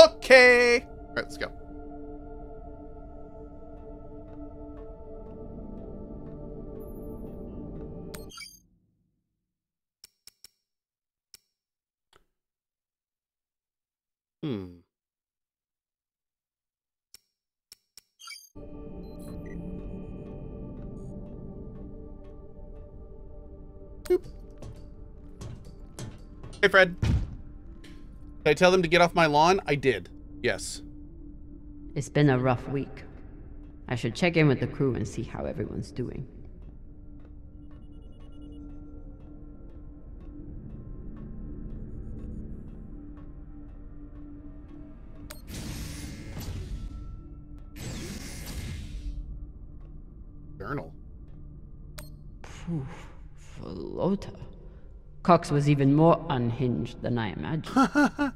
Okay. All right, let's go. Boop. Hey, Fred. Did I tell them to get off my lawn? I did. Yes. It's been a rough week. I should check in with the crew and see how everyone's doing. Journal. Phew, Flota. Cohh was even more unhinged than I imagined.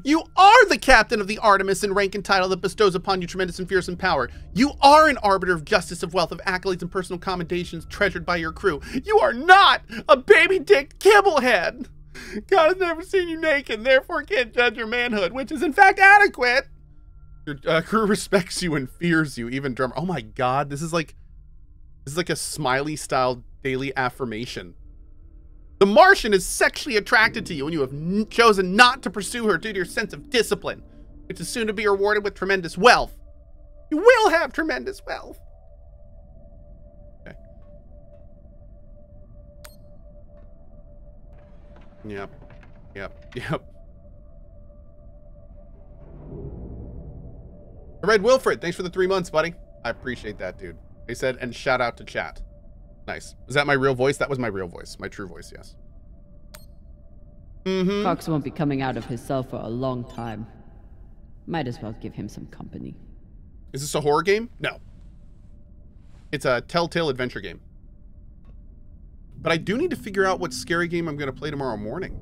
You are the captain of the Artemis in rank and title that bestows upon you tremendous and fearsome power. You are an arbiter of justice, of wealth, of accolades and personal commendations treasured by your crew. You are not a baby dick kibblehead. God has never seen you naked, therefore can't judge your manhood, which is in fact adequate. Your crew respects you and fears you, even drummer. Oh my God, this is like a Smiley style daily affirmation. The Martian is sexually attracted to you, and you have chosen not to pursue her due to your sense of discipline, which is soon to be rewarded with tremendous wealth. You will have tremendous wealth. Okay. Yep. Red Wilfred, thanks for the 3 months, buddy. I appreciate that, dude. They said, and shout out to chat. Nice. Was that my real voice? That was my real voice. My true voice, yes. Cohh won't be coming out of his cell for a long time. Might as well give him some company. Is this a horror game? No. It's a Telltale adventure game. But I do need to figure out what scary game I'm going to play tomorrow morning.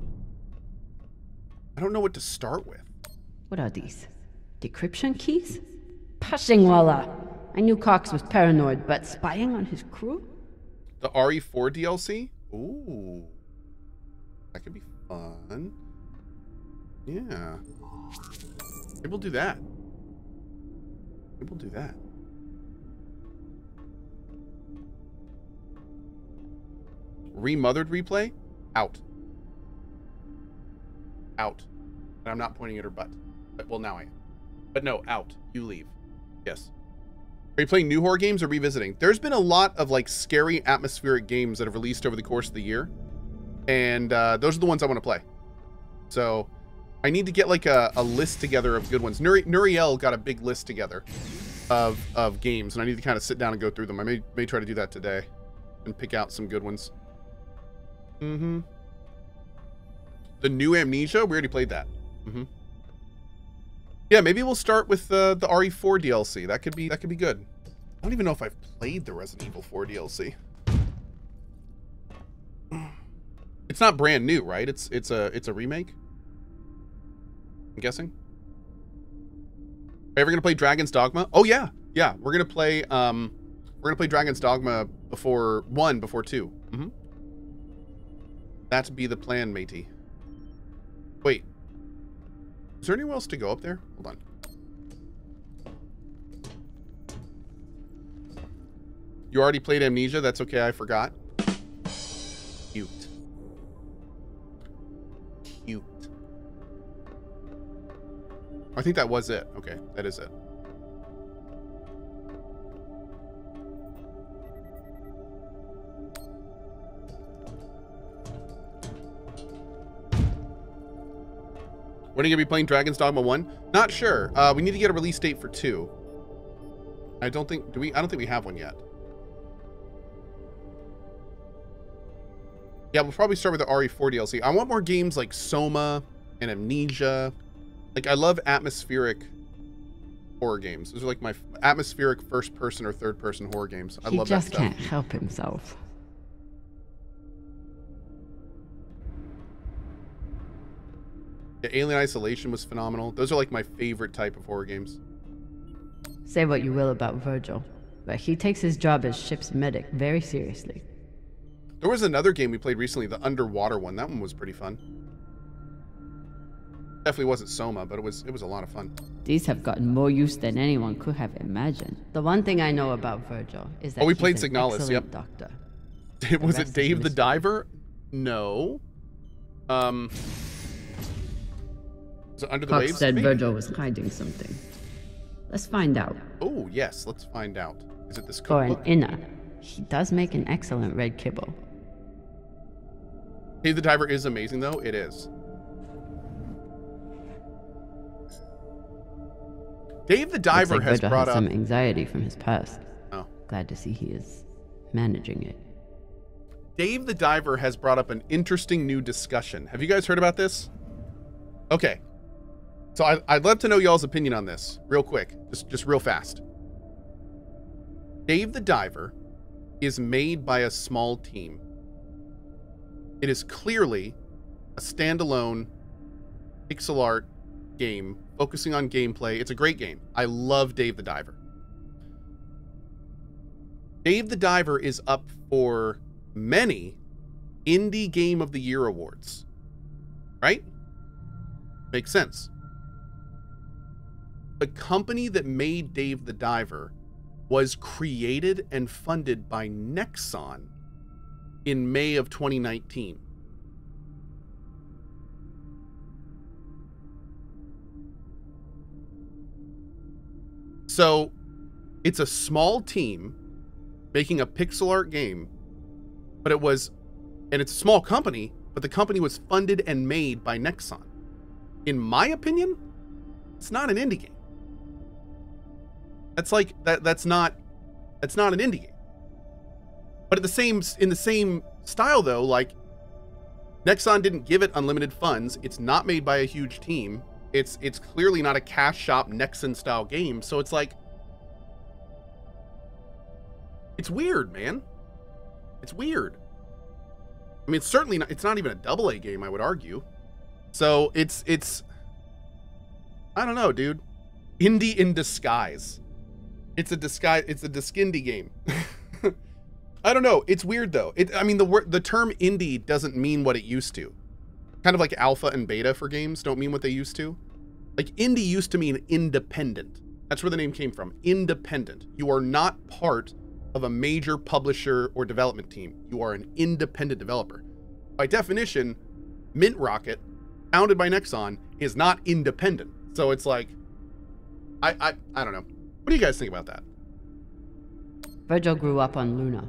I don't know what to start with. What are these? Decryption keys? Pashingwala! I knew Cohh was paranoid, but spying on his crew? The RE4 DLC? Ooh. That could be fun. Yeah. Maybe we'll do that. Maybe we'll do that. Remothered replay? Out. Out. And I'm not pointing at her butt. But, well, now I am. But no, out. You leave. Yes. Are you playing new horror games or revisiting? There's been a lot of like scary atmospheric games that have released over the course of the year. And those are the ones I want to play. So I need to get like a list together of good ones. Nuriel got a big list together of games, and I need to kind of sit down and go through them. I may try to do that today and pick out some good ones. The new Amnesia, we already played that. Yeah, maybe we'll start with the RE4 DLC. That could be good. I don't even know if I've played the Resident Evil 4 DLC. It's not brand new, right? It's a remake. I'm guessing. Are you ever gonna play Dragon's Dogma? Oh yeah, we're gonna play Dragon's Dogma before 2. That'd be the plan, matey. Wait. Is there anywhere else to go up there? Hold on. You already played Amnesia? That's okay, I forgot. Cute. Cute. I think that was it. Okay, that is it. When are you gonna be playing Dragon's Dogma 1? Not sure. We need to get a release date for 2. I don't think we have one yet. Yeah, we'll probably start with the RE4 DLC. I want more games like Soma and Amnesia. Like, I love atmospheric horror games. Those are like my atmospheric first-person or third-person horror games. I love that stuff. He just can't help himself. Yeah, Alien Isolation was phenomenal. Those are like my favorite type of horror games. Say what you will about Virgil, but he takes his job as ship's medic very seriously. There was another game we played recently, the underwater one. That one was pretty fun. Definitely wasn't Soma, but it was a lot of fun. These have gotten more use than anyone could have imagined. The one thing I know about Virgil is that we he's played an Signalis, excellent yep. doctor. Was it rest Dave is the mystery. Diver? No. Was it Under the Cohh Waves? said Maybe. Virgil was hiding something. Let's find out. Oh, yes, let's find out. Is it this For an cookbook? inner, he does make an excellent red kibble. Dave the Diver is amazing, though. It is. Dave the Diver Looks like has Virgil brought has up... some anxiety from his past. Oh. Glad to see he is managing it. Dave the Diver has brought up an interesting new discussion. Have you guys heard about this? Okay. So I'd love to know y'all's opinion on this real quick, just real fast. Dave the Diver is made by a small team. It is clearly a standalone pixel art game focusing on gameplay. It's a great game. I love Dave the Diver. Dave the Diver is up for many Indie Game of the Year awards, right? Makes sense. The company that made Dave the Diver was created and funded by Nexon in May of 2019. So it's a small team making a pixel art game, but it's a small company, but the company was funded and made by Nexon. In my opinion, it's not an indie game. That's like that's not an indie game. But in the same style though, like Nexon didn't give it unlimited funds. It's not made by a huge team. It's clearly not a cash shop Nexon style game. So it's like, it's weird, man. It's weird. I mean, it's not even a AA game, I would argue. So it's I don't know, dude. Indie in disguise. It's a diskindy game. I don't know. It's weird though. I mean, the term indie doesn't mean what it used to. Kind of like alpha and beta for games don't mean what they used to. Like indie used to mean independent. That's where the name came from. Independent. You are not part of a major publisher or development team. You are an independent developer. By definition, Mint Rocket, founded by Nexon, is not independent. So it's like, I don't know. What do you guys think about that? Virgil grew up on Luna,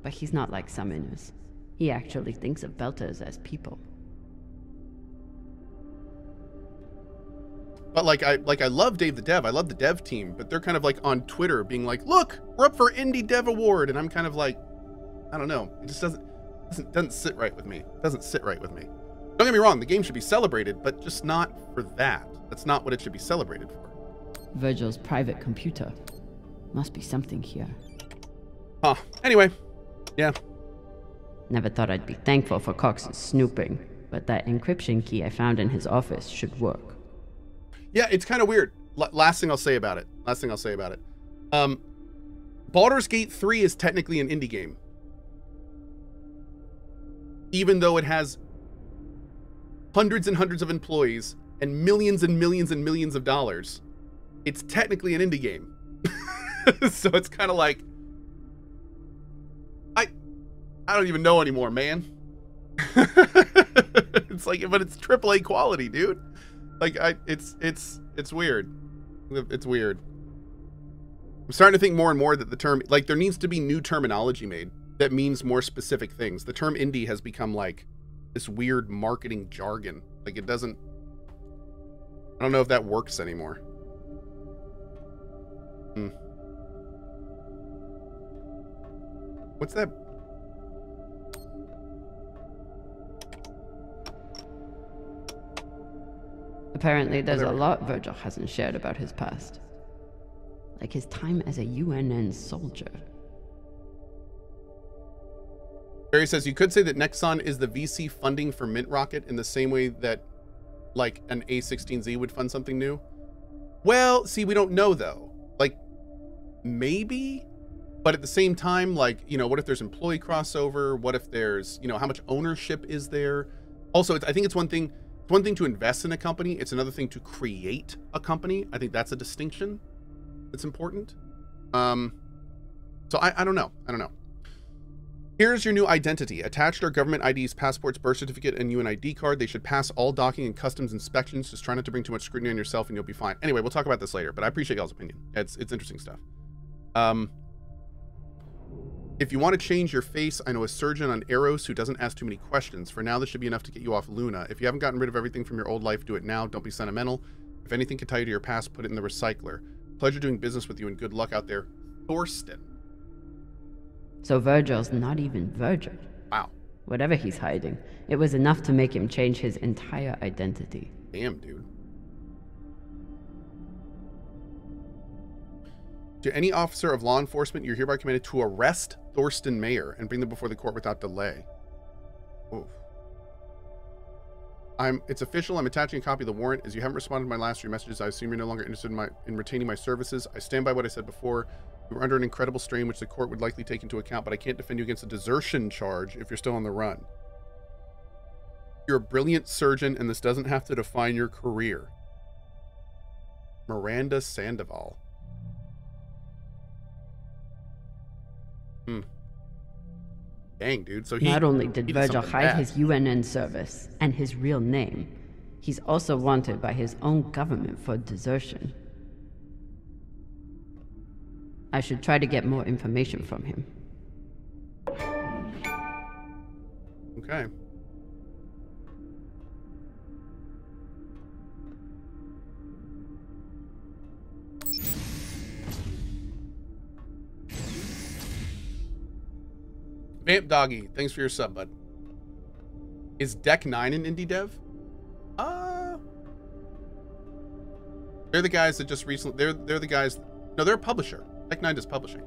but he's not like some inners. He actually thinks of Belters as people. But like I love Dave the Dev. I love the dev team, but they're kind of like on Twitter being like, look, we're up for Indie Dev Award. And I'm kind of like, I don't know. It just doesn't sit right with me. It doesn't sit right with me. Don't get me wrong, the game should be celebrated, but just not for that. That's not what it should be celebrated for. Virgil's private computer. Must be something here. Huh. Anyway, yeah. Never thought I'd be thankful for Cox's snooping, but that encryption key I found in his office should work. Yeah, it's kind of weird. Last thing I'll say about it. Baldur's Gate 3 is technically an indie game. Even though it has hundreds and hundreds of employees and millions of dollars, it's technically an indie game. So it's kind of like, I don't even know anymore, man. It's like, but it's AAA quality, dude. Like it's weird. It's weird. I'm starting to think more and more that the term, like, there needs to be new terminology made that means more specific things. The term indie has become like this weird marketing jargon. Like I don't know if that works anymore. What's that? Apparently, there's a lot Virgil hasn't shared about his past. Like his time as a UNN soldier. Barry says, you could say that Nexon is the VC funding for Mint Rocket in the same way that, like, an A16Z would fund something new. Well, see, we don't know, though. Like, maybe, but at the same time, like, you know, what if there's employee crossover? What if there's, you know, how much ownership is there? Also, I think it's one thing, It's one thing to invest in a company. It's another thing to create a company. I think that's a distinction that's important. So I don't know. I don't know. Here's your new identity. Attached are government IDs, passports, birth certificate, and UNID card. They should pass all docking and customs inspections. Just try not to bring too much scrutiny on yourself and you'll be fine. Anyway, we'll talk about this later, but I appreciate y'all's opinion. It's interesting stuff. If you want to change your face, I know a surgeon on Eros who doesn't ask too many questions. For now, this should be enough to get you off Luna. If you haven't gotten rid of everything from your old life, do it now. Don't be sentimental. If anything can tie you to your past, put it in the recycler. Pleasure doing business with you and good luck out there. Thorsten. So Virgil's not even Virgil. Wow. Whatever he's hiding, it was enough to make him change his entire identity. Damn, dude. To any officer of law enforcement, you're hereby commanded to arrest Thorsten Mayer and bring them before the court without delay. Oof. It's official. I'm attaching a copy of the warrant. As you haven't responded to my last 3 messages, I assume you're no longer interested in retaining my services. I stand by what I said before. You were under an incredible strain, which the court would likely take into account, but I can't defend you against a desertion charge if you're still on the run. You're a brilliant surgeon, and this doesn't have to define your career. Miranda Sandoval. Dang, dude. So Not only did Virgil hide his UNN service and his real name, he's also wanted by his own government for desertion. I should try to get more information from him. Okay. Vamp Doggy, thanks for your sub, bud. Is Deck 9 an indie dev? They're the guys that just recently, they're the guys, no, they're a publisher. Deck 9 does publishing.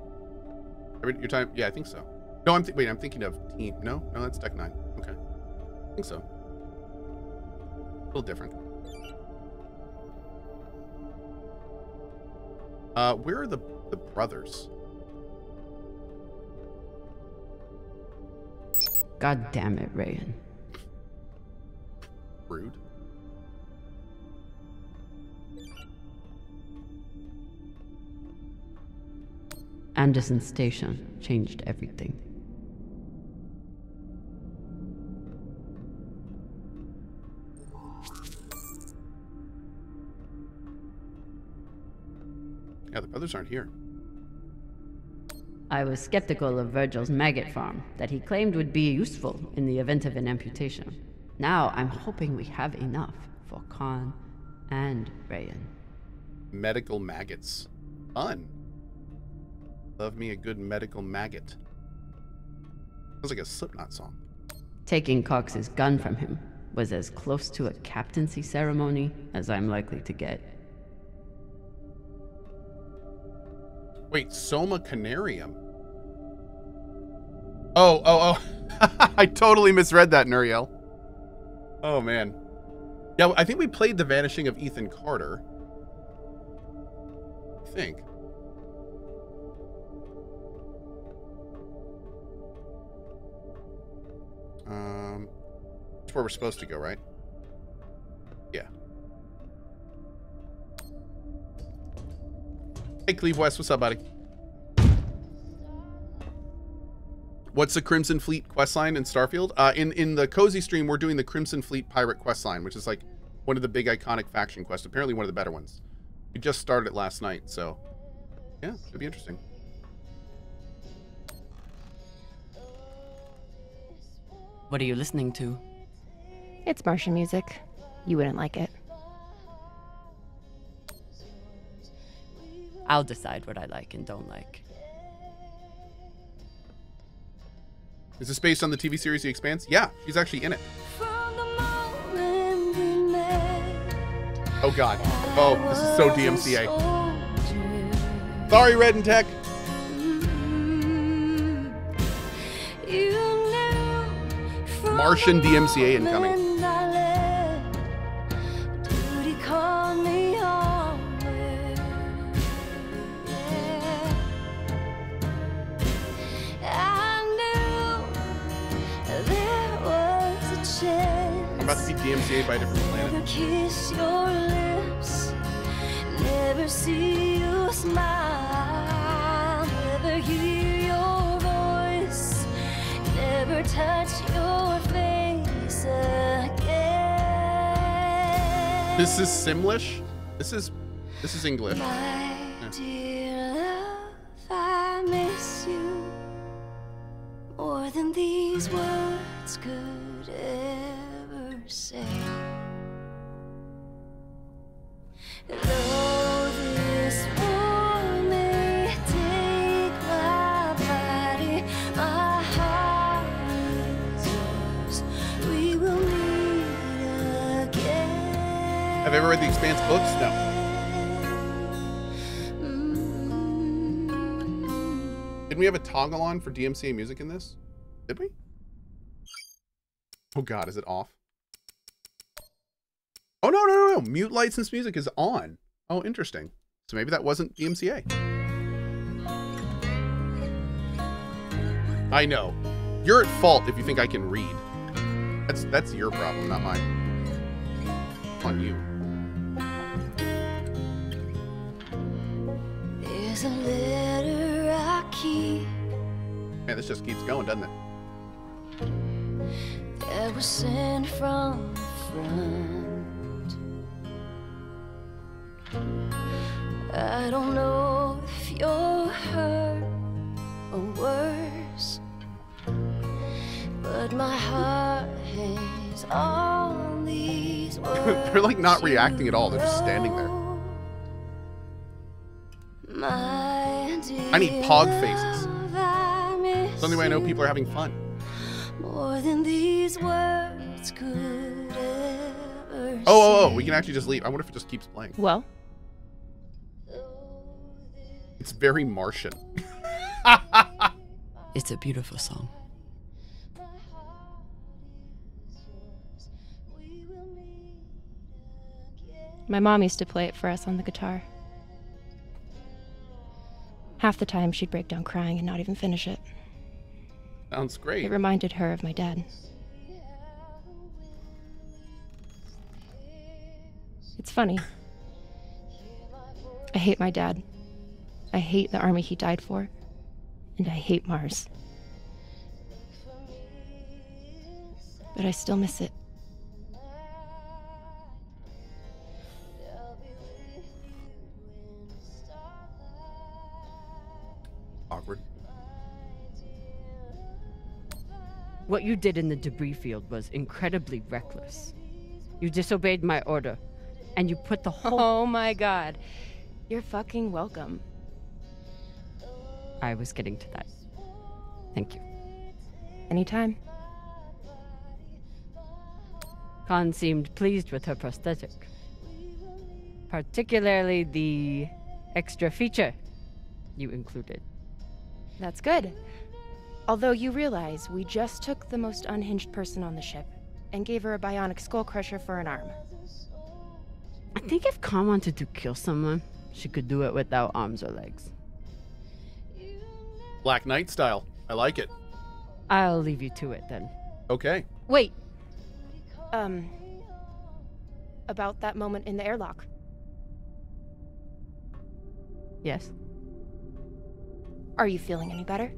Your time, yeah, I think so. No, I'm thinking of Team. No, that's Deck 9. Okay. I think so. A little different. Where are the brothers? God damn it, Rayan. Rude. Anderson Station changed everything. Yeah, the brothers aren't here. I was skeptical of Virgil's maggot farm that he claimed would be useful in the event of an amputation. Now I'm hoping we have enough for Khan and Rayan. Medical maggots. Fun. Love me a good medical maggot. Sounds like a Slipknot song. Taking Cox's gun from him was as close to a captaincy ceremony as I'm likely to get. Wait, Soma Canarium. Oh. I totally misread that, Nuriel. Oh, man. Yeah, I think we played The Vanishing of Ethan Carter. I think. That's where we're supposed to go, right? Yeah. Hey, Cleve West, what's up, buddy? What's the Crimson Fleet questline in Starfield? In the Cozy stream, we're doing the Crimson Fleet pirate questline, which is like one of the big iconic faction quests. Apparently one of the better ones. We just started it last night, so yeah, should be interesting. What are you listening to? It's Martian music. You wouldn't like it. I'll decide what I like and don't like. Is this based on the TV series The Expanse? Yeah, she's actually in it. Oh god. Oh, this is so DMCA. Sorry, Red and Tech. Martian DMCA incoming. I'm about to be DMCA by a different planet. Never kiss your lips, never see you smile, never hear your voice, never touch your face again. This is Simlish? This is English. My dear love, I miss you more than these words could ever say. Though this war may take my body, my heart is yours. We will meet again. Have you ever read the Expanse books? No. Didn't we have a toggle on for DMCA music in this? Did we? Oh god, is it off? Oh no. Mute license music is on. Oh, interesting. So maybe that wasn't DMCA. I know. You're at fault if you think I can read. That's your problem, not mine. On you. There's a letter I keep Man, this just keeps going, doesn't it? that was sent from the front. I don't know if you're hurt or worse, but my heart hangs on these words. They're like not reacting at all. They're just standing there. I need pog faces. It's the only way I know people are having fun. More than these words could ever Oh, we can actually just leave. I wonder if it just keeps playing. Well, It's very Martian. It's a beautiful song. my mom used to play it for us on the guitar. Half the time she'd break down crying and not even finish it. Sounds great. It reminded her of my dad. It's funny. I hate my dad. I hate the army he died for. And I hate Mars. But I still miss it. Awkward. What you did in the debris field was incredibly reckless. You disobeyed my order, and you put the whole... Oh my god. You're fucking welcome. I was getting to that. Thank you. Anytime. Khan seemed pleased with her prosthetic. Particularly the extra feature you included. That's good. Although you realize we just took the most unhinged person on the ship and gave her a bionic skull crusher for an arm. I think if Khan wanted to kill someone, she could do it without arms or legs. Black Knight style. I like it. I'll leave you to it then. Okay. Wait. About that moment in the airlock. Yes? Are you feeling any better?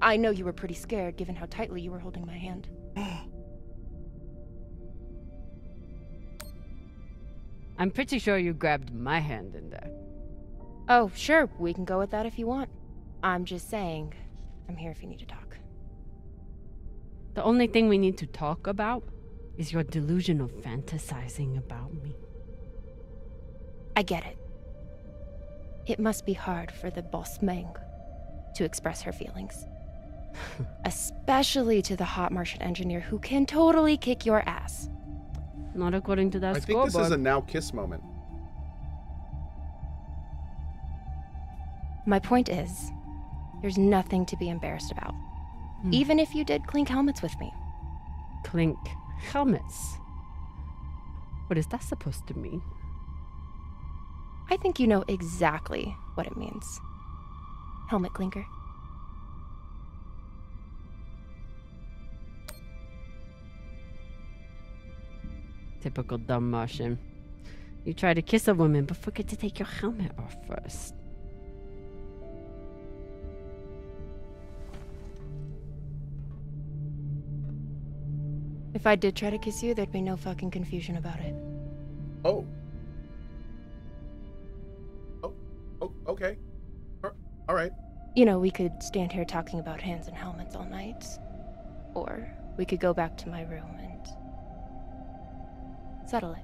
I know you were pretty scared given how tightly you were holding my hand. I'm pretty sure you grabbed my hand in there. Oh, sure, we can go with that if you want. I'm just saying, I'm here if you need to talk. The only thing we need to talk about is your delusion of fantasizing about me. I get it. It must be hard for the boss Meng to express her feelings. Especially to the hot Martian engineer who can totally kick your ass. Not according to that I think scoreboard. this is a now kiss moment. My point is, there's nothing to be embarrassed about. Even if you did clink helmets with me. Clink helmets. What is that supposed to mean? I think you know exactly what it means. Helmet clinker. Typical dumb Martian. You try to kiss a woman, but forget to take your helmet off first. If I did try to kiss you, there'd be no fucking confusion about it. Oh. Okay. All right. You know, we could stand here talking about hands and helmets all night. Or we could go back to my room and settle it.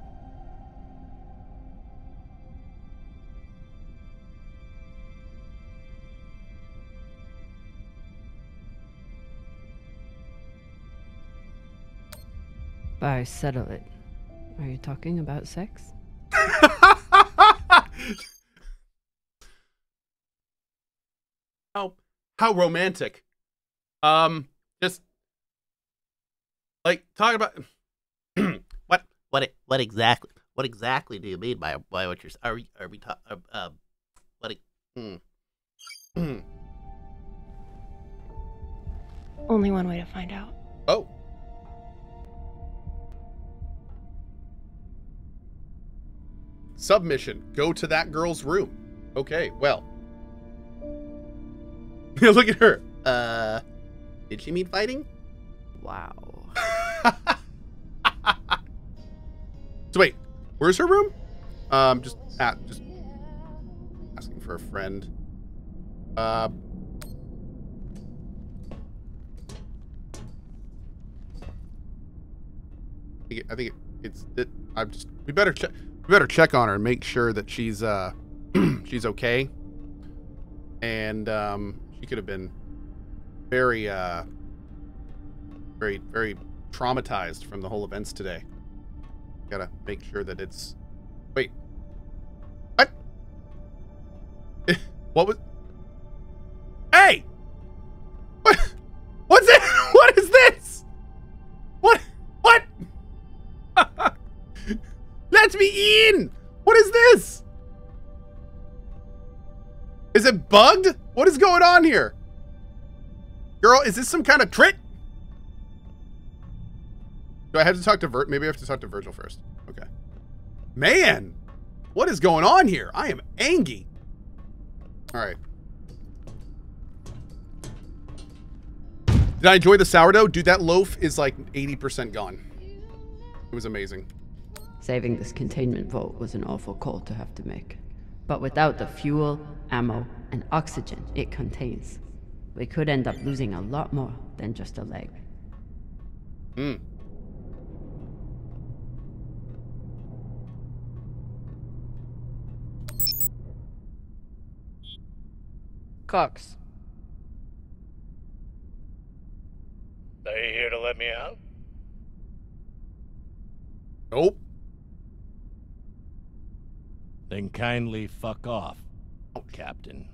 By settle it, are you talking about sex? How romantic. Just like talk about what exactly do you mean by what you're are we talking Only one way to find out. Oh. Submission. Go to that girl's room. Okay, well. Look at her. Did she mean fighting? Wow. So wait, where's her room? Just asking for a friend. I think we better check on her and make sure that she's she's okay. And she could have been very traumatized from the whole events today. Gotta make sure that it's... Wait. What? What was... Hey! What? What's it? What is this? What? Let me in! What is this? Is it bugged? What is going on here? Girl, is this some kind of trick? Do I have to talk to maybe I have to talk to Virgil first. Okay. Man, what is going on here? I am angry. All right. Did I enjoy the sourdough? Dude, that loaf is like 80% gone. It was amazing. Saving this containment vault was an awful call to have to make. But without the fuel, ammo, and oxygen it contains, we could end up losing a lot more than just a leg. Cox. Are you here to let me out? Nope. Then kindly fuck off, Captain.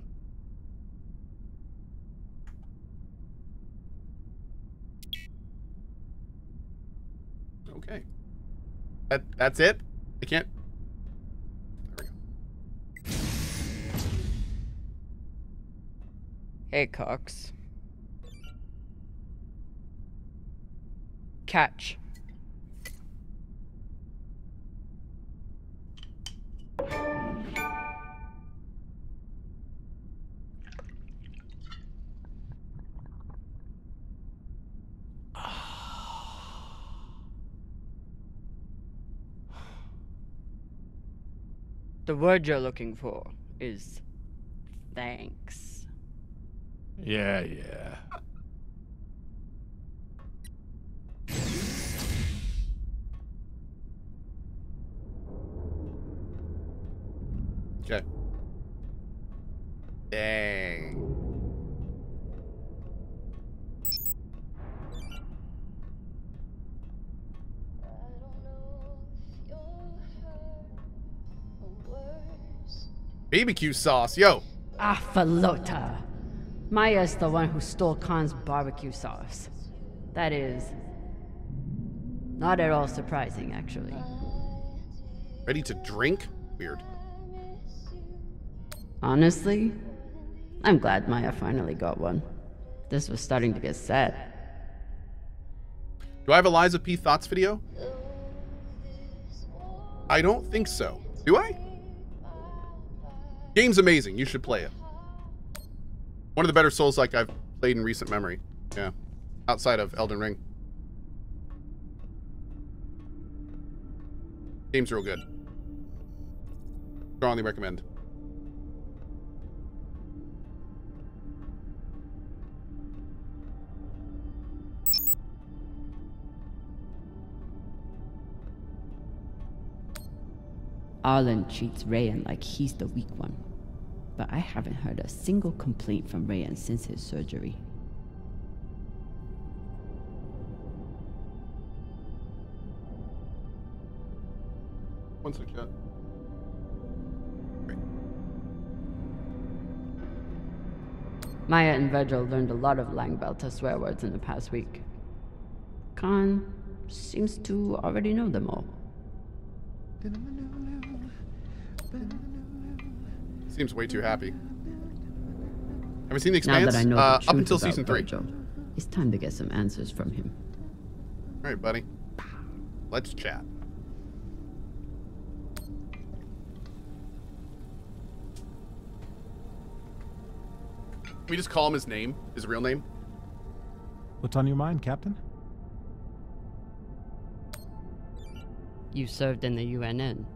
Okay. That's it? I can't... There we go. Hey, Cox. Catch. The word you're looking for is thanks. Yeah. Okay. Dang. BBQ sauce, yo. Afalota. Maya's the one who stole Khan's barbecue sauce. That is not at all surprising, actually. Ready to drink? Weird. Honestly, I'm glad Maya finally got one. This was starting to get sad. Do I have a Liza P. Thoughts video? I don't think so. Do I? Game's amazing. You should play it. One of the better Souls-like I've played in recent memory. Yeah. Outside of Elden Ring. Game's real good. Strongly recommend. Arlen treats Rayan like he's the weak one. But I haven't heard a single complaint from Rayan since his surgery. One sec, chat. Great. Maya and Virgil learned a lot of Langbelter swear words in the past week. Khan seems to already know them all. Seems way too happy. Have you seen the Now Expanse? that I know the Up truth until about season 3. Virgil, it's time to get some answers from him. All right, buddy. Let's chat. Can we just call him his name, his real name? What's on your mind, Captain? You served in the UNN.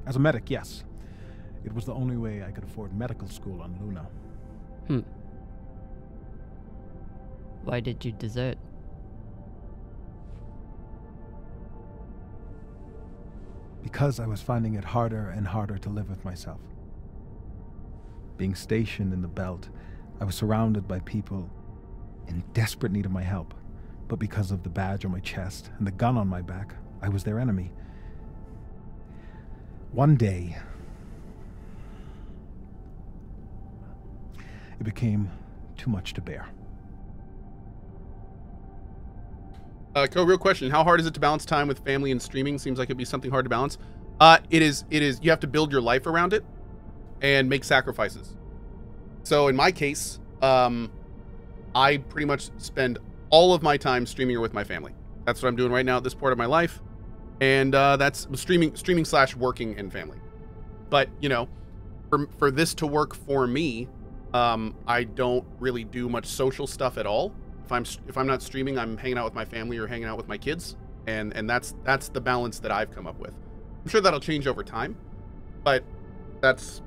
As a medic, yes. It was the only way I could afford medical school on Luna. Why did you desert? Because I was finding it harder and harder to live with myself. Being stationed in the belt, I was surrounded by people in desperate need of my help. But because of the badge on my chest and the gun on my back, I was their enemy. One day, it became too much to bear. Cohh, real question. How hard is it to balance time with family and streaming? Seems like it'd be something hard to balance. It is. You have to build your life around it and make sacrifices. So in my case, I pretty much spend all of my time streaming or with my family. That's what I'm doing right now at this part of my life. And that's streaming / working and family. But, you know, for this to work for me, I don't really do much social stuff at all. If I'm not streaming, I'm hanging out with my family or hanging out with my kids. And that's the balance that I've come up with. I'm sure that'll change over time, but that's,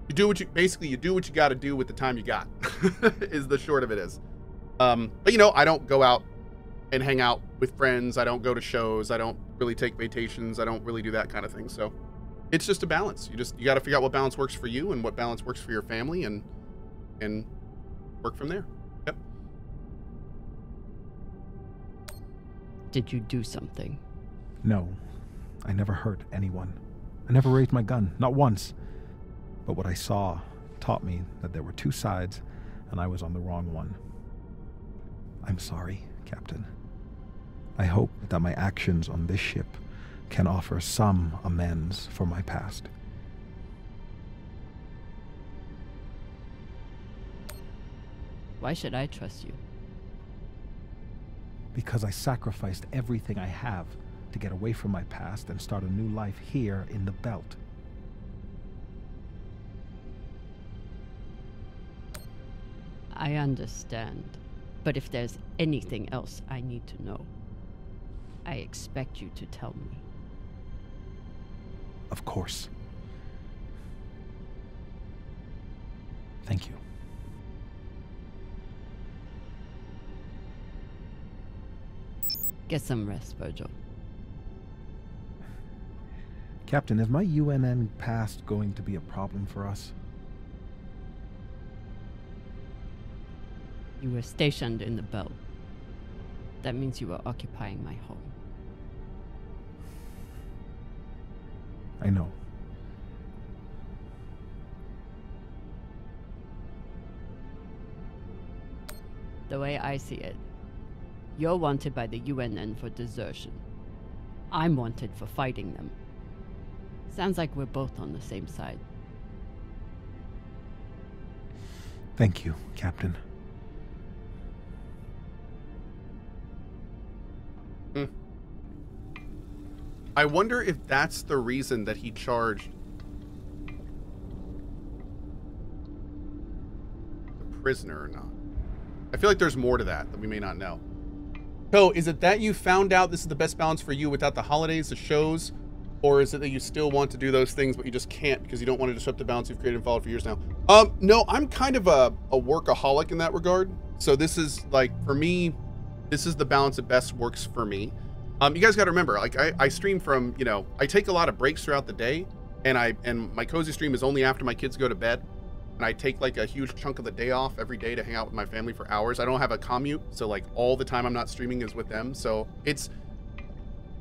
you do what you got to do with the time you got is the short of it is. But you know, I don't go out and hang out with friends. I don't go to shows. I don't really take vacations. I don't really do that kind of thing. So it's just a balance. You got to figure out what balance works for you and what balance works for your family and work from there. Yep. Did you do something? No, I never hurt anyone. I never raised my gun, not once. But what I saw taught me that there were two sides and I was on the wrong one. I'm sorry, Captain. I hope that my actions on this ship can offer some amends for my past. Why should I trust you? Because I sacrificed everything I have to get away from my past and start a new life here in the belt. I understand. But if there's anything else I need to know, I expect you to tell me. Of course. Thank you. Get some rest, Virgil. Captain, is my UNN past going to be a problem for us? You were stationed in the belt. That means you were occupying my home. I know. The way I see it, you're wanted by the UNN for desertion. I'm wanted for fighting them. Sounds like we're both on the same side. Thank you, Captain. I wonder if that's the reason that he charged the prisoner or not. I feel like there's more to that we may not know. So, is it that you found out this is the best balance for you without the holidays, the shows, or is it that you still want to do those things but you just can't because you don't want to disrupt the balance you've created and followed for years now? No, I'm kind of a workaholic in that regard. So this is like, for me, this is the balance that best works for me. You guys got to remember, like I stream from, you know, I take a lot of breaks throughout the day, and my cozy stream is only after my kids go to bed. And I take like a huge chunk of the day off every day to hang out with my family for hours. I don't have a commute, so like all the time I'm not streaming is with them. So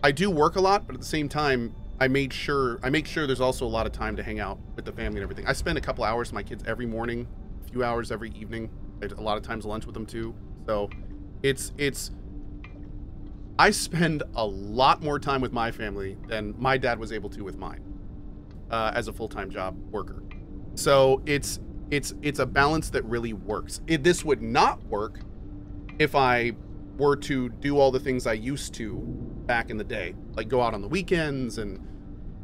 I do work a lot, but at the same time, I make sure there's also a lot of time to hang out with the family and everything. I spend a couple hours with my kids every morning, a few hours every evening. A lot of times lunch with them too. So I spend a lot more time with my family than my dad was able to with mine as a full-time job worker. So it's a balance that really works. This would not work if I were to do all the things I used to back in the day, like go out on the weekends and,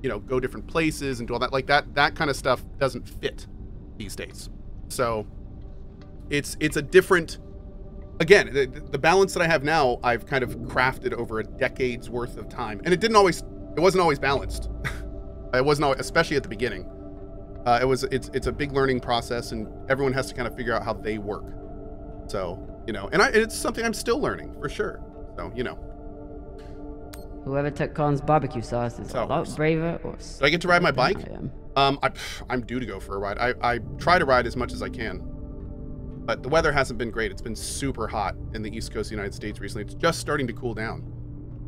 you know, go different places and do all that. Like that kind of stuff doesn't fit these days. So it's a different, again, the balance that I have now, I've kind of crafted over a decade's worth of time, and it wasn't always balanced. It wasn't always, especially at the beginning. It's a big learning process, and everyone has to kind of figure out how they work. So, you know, and it's something I'm still learning for sure. So, you know. Whoever took Cohn's barbecue sauce is a lot braver or... Do I get to ride my bike? I am. I'm due to go for a ride. I try to ride as much as I can, but the weather hasn't been great. It's been super hot in the East Coast of the United States recently. It's just starting to cool down.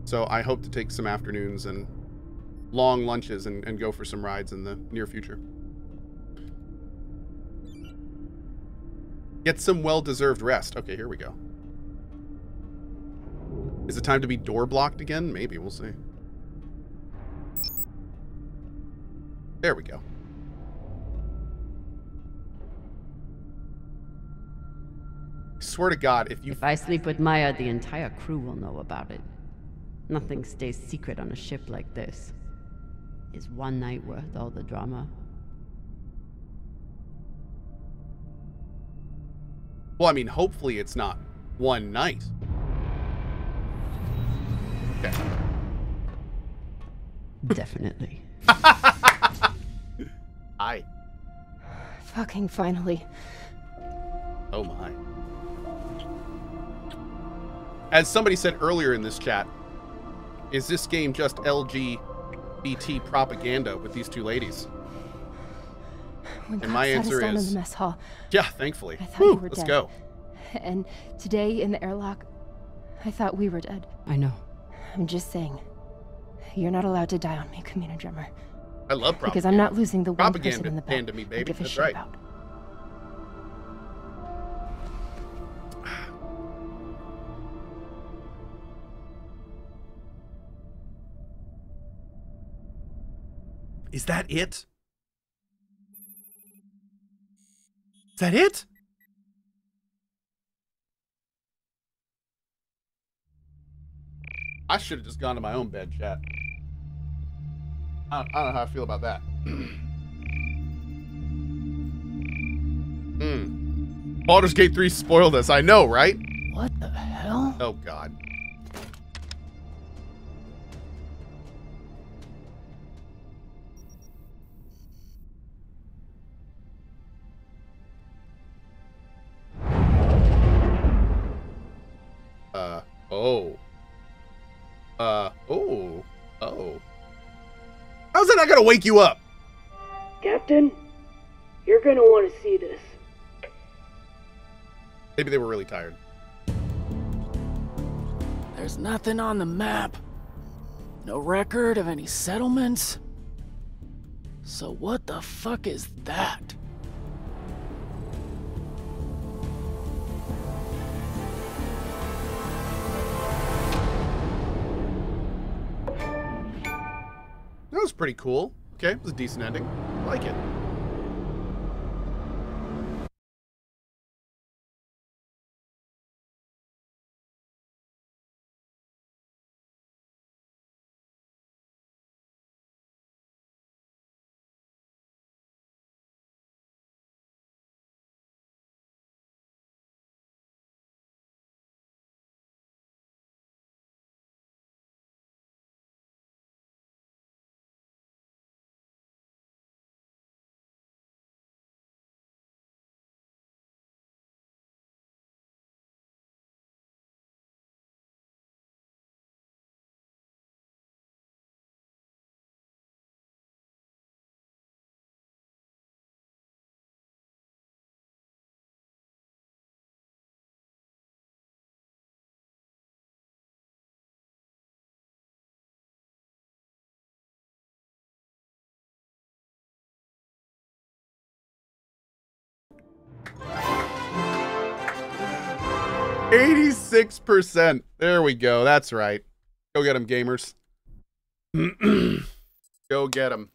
So I hope to take some afternoons and long lunches and go for some rides in the near future. Get some well-deserved rest. Okay, here we go. Is it time to be door blocked again? Maybe, we'll see. There we go. I swear to God, if I sleep with Maya, the entire crew will know about it. Nothing stays secret on a ship like this. Is one night worth all the drama? Well, I mean, hopefully it's not one night. Okay. Definitely. Hi. Fucking finally. Oh my. As somebody said earlier in this chat, is this game just LGBT propaganda with these two ladies? When my answer down is in the mess hall, yeah, thankfully. I thought you were let's dead. go. And today in the airlock, I thought we were dead. I know. I'm just saying, you're not allowed to die on me, Communal Drummer. I love propaganda. Because I'm not losing the one person Propaganda in the boat to me, I baby. give a That's shit right. about. Is that it? Is that it? I should have just gone to my own bed, chat. I don't know how I feel about that. Baldur's Gate 3 spoiled us. I know, right? What the hell? Oh, God. Oh. How's that not gonna wake you up? Captain, you're gonna want to see this. Maybe they were really tired. There's nothing on the map. No record of any settlements. So what the fuck is that? That was pretty cool. Okay, it was a decent ending. I like it. 86%. There we go. That's right. Go get them, gamers. Go get them.